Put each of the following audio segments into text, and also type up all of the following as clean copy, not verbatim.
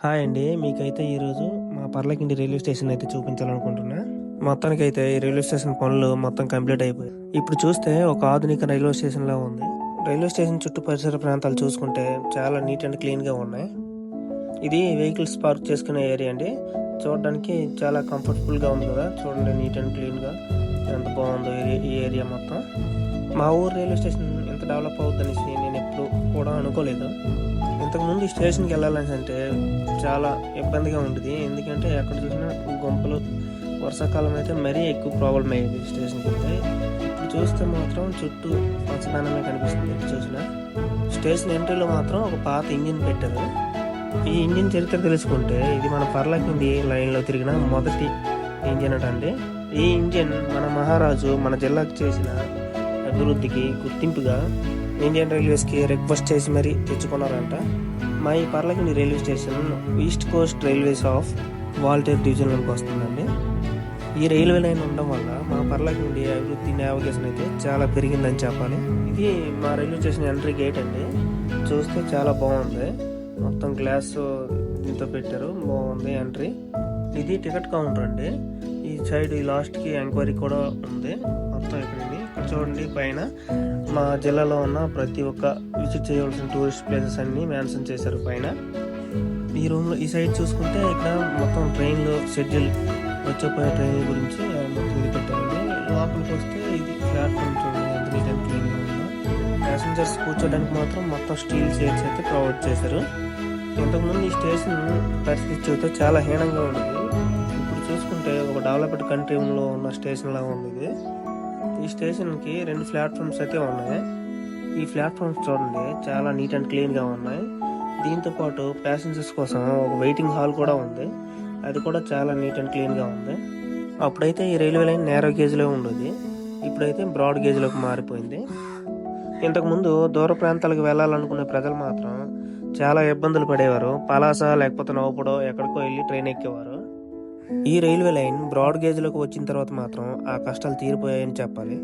Hi అండి. మీకైతే ఈరోజు మా పర్లకిండి రైల్వే స్టేషన్ అయితే చూపించాలనుకుంటున్నా. మొత్తానికైతే ఈ రైల్వే స్టేషన్ పనులు మొత్తం కంప్లీట్ అయిపోయాయి. ఇప్పుడు చూస్తే ఒక ఆధునిక రైల్వే స్టేషన్ లా ఉంది. రైల్వే స్టేషన్ చుట్టూ పరిసర ప్రాంతాలు చూసుకుంటే చాలా నీట్ అండ్ క్లీన్ గా ఉన్నాయి. ఇది వెహికల్స్ పార్క్ చేసుకునే ఏరియా అండి. చూడడానికి చాలా కంఫర్టబుల్ గా ఉంది కదా. చూడండి నీట్ అండ్ క్లీన్ గా ఎంత బాగుందో ఈ ఏరియా మొత్తం. మా ఊరు రైల్వే స్టేషన్ ఎంత డెవలప్ అవుతుందనేసి నేను ఎప్పుడు కూడా అనుకోలేదు. ఇంతకుముందు ఈ స్టేషన్కి వెళ్ళాలని అంటే చాలా ఇబ్బందిగా ఉంటుంది. ఎందుకంటే ఎక్కడ చూసినా గుంపలు, వర్షాకాలం అయితే మరీ ఎక్కువ ప్రాబ్లం అయ్యేది స్టేషన్కి వెళ్తే. ఇప్పుడు చూస్తే మాత్రం చుట్టూ పచ్చదనమే కనిపిస్తుంది. ఎప్పుడు చూసినా స్టేషన్ ఎంట్రీలో మాత్రం ఒక పాత ఇంజిన్ పెట్టారు. ఈ ఇంజిన్ చరిత్ర తెలుసుకుంటే ఇది మన పర్లకింది లైన్లో తిరిగిన మొదటి ఇంజిన్ అండి. ఈ ఇంజిన్ మన మహారాజు మన జిల్లాకు చేసిన అభివృద్ధికి గుర్తింపుగా ఇండియన్ రైల్వేస్కి రిక్వెస్ట్ చేసి మరీ తెచ్చుకున్నారంట. మా ఈ పర్లకిండి railway station East Coast Railways of Waltair డివిజన్లోకి వస్తుందండి. ఈ రైల్వే లైన్ ఉండడం వల్ల మా పర్లకిండి అభివృద్ధి నావిగేషన్ అయితే చాలా పెరిగిందని చెప్పాలి. ఇది మా రైల్వే స్టేషన్ ఎంట్రీ గేట్ అండి. చూస్తే చాలా బాగుంది. మొత్తం గ్లాస్ దీంతో పెట్టారు, బాగుంది ఎంట్రీ. ఇది టికెట్ కౌంటర్ అండి. ఈ సైడ్ ఈ లాస్ట్కి ఎంక్వైరీ కూడా ఉంది. మొత్తం ఇక్కడ చూడండి పైన మా జిల్లాలో ఉన్న ప్రతి ఒక్క విజిట్ చేయవలసిన టూరిస్ట్ ప్లేసెస్ అన్ని మెన్షన్ చేశారు పైన. ఈ రూమ్లో ఈ సైడ్ చూసుకుంటే ఇక్కడ మొత్తం ట్రైన్లు షెడ్యూల్ వచ్చేపోయే ట్రైన్ గురించి మొత్తం ఇది పెట్టారండి. లోపలికి వస్తే ఇది ప్లాట్ఫామ్ చూడండి ఎంత నీట్ అండ్ క్లీన్గా ఉందో. ప్యాసింజర్స్ కూర్చోడానికి మాత్రం మొత్తం స్టీల్ చైర్స్ అయితే ప్రొవైడ్ చేశారు. ఇంతకుముందు ఈ స్టేషన్ పరిస్థితి చూస్తే చాలా హీనంగా ఉండేది. ఇప్పుడు చూసుకుంటే ఒక డెవలప్డ్ కంట్రీలో ఉన్న స్టేషన్ లాగా ఉంది ఇది. ఈ స్టేషన్కి 2 ప్లాట్ఫామ్స్ అయితే ఉన్నాయి. ఈ ప్లాట్ఫామ్స్ చూడండి చాలా నీట్ అండ్ క్లీన్గా ఉన్నాయి. దీంతో పాటు ప్యాసింజర్స్ కోసం ఒక వెయిటింగ్ హాల్ కూడా ఉంది. అది కూడా చాలా నీట్ అండ్ క్లీన్గా ఉంది. అప్పుడైతే ఈ రైల్వే లైన్ నేరో గేజ్లో ఉండేది. ఇప్పుడైతే బ్రాడ్ గేజ్లోకి మారిపోయింది. ఇంతకుముందు దూర ప్రాంతాలకు వెళ్ళాలనుకునే ప్రజలు మాత్రం చాలా ఇబ్బందులు పడేవారు. పలాస లేకపోతే నవ్వుపడో ఎక్కడికో వెళ్ళి ట్రైన్ ఎక్కేవారు. ఈ రైల్వే లైన్ బ్రాడ్ గేజ్లోకి వచ్చిన తర్వాత మాత్రం ఆ కష్టాలు తీరిపోయాయని చెప్పాలి.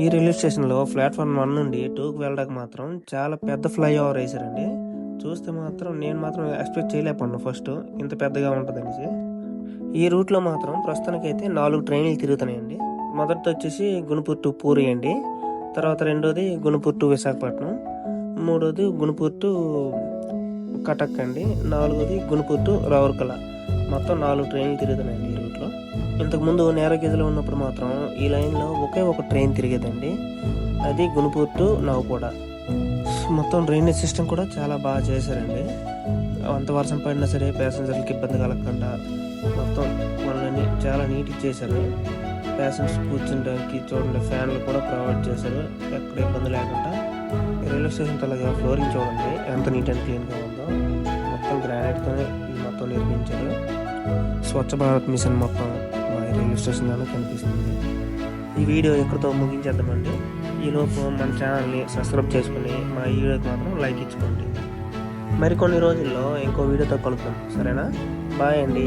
ఈ రైల్వే స్టేషన్లో ప్లాట్ఫామ్ 1 నుండి 2కి వెళ్ళడానికి మాత్రం చాలా పెద్ద ఫ్లైఓవర్ వేసారండి. చూస్తే మాత్రం నేను మాత్రం ఎక్స్పెక్ట్ చేయలేకపోయాను ఫస్ట్ ఇంత పెద్దగా ఉంటుందనేసి. ఈ రూట్లో మాత్రం ప్రస్తుతానికైతే 4 ట్రైన్లు తిరుగుతున్నాయండి. మొదటిది వచ్చేసి గుణపూర్ టు పూరి అండి. తర్వాత రెండోది గుణపూర్ టు విశాఖపట్నం, మూడోది గుణపూర్ టు కటక్ అండి, నాలుగోది గుణపూర్ టు రౌర్కెలా. మొత్తం 4 ట్రైన్లు తిరుగుతున్నాయండి ఈ రూట్లో. ఇంతకుముందు నేరో గేజ్లో ఉన్నప్పుడు మాత్రం ఈ లైన్లో ఒకే ఒక ట్రైన్ తిరిగేదండి. అది గుణపూర్ టు నవ్వుపడ. మొత్తం డ్రైనేజ్ సిస్టమ్ కూడా చాలా బాగా చేశారండి. అంత వర్షం పడినా సరే ప్యాసింజర్లకి ఇబ్బంది కలగకుండా మొత్తం వాళ్ళని చాలా నీట్గా చేశారు. ప్యాసింజర్స్ కూర్చుంటానికి చూడండి ఫ్యాన్లు కూడా ప్రొవైడ్ చేశారు, ఎక్కడ ఇబ్బంది లేకుండా. రైల్వే స్టేషన్ అలాగా ఫ్లోరింగ్ చూడండి ఎంత నీట్ అండ్ క్లీన్గా ఉందో. మొత్తం గ్రానైట్తోనే మొత్తం నిర్మించారు. స్వచ్ఛ భారత్ మిషన్ మొత్తం మా రైల్వే స్టేషన్లోనే కనిపిస్తుంది. ఈ వీడియో ఎక్కడితో ముగించేద్దామండి. ఈలోపు మన ఛానల్ని సబ్స్క్రైబ్ చేసుకుని మా ఈ వీడియోకి మాత్రం లైక్ ఇచ్చుకోండి. మరికొన్ని రోజుల్లో ఇంకో వీడియోతో కలుద్దాం, సరేనా? బాయ్ అండి.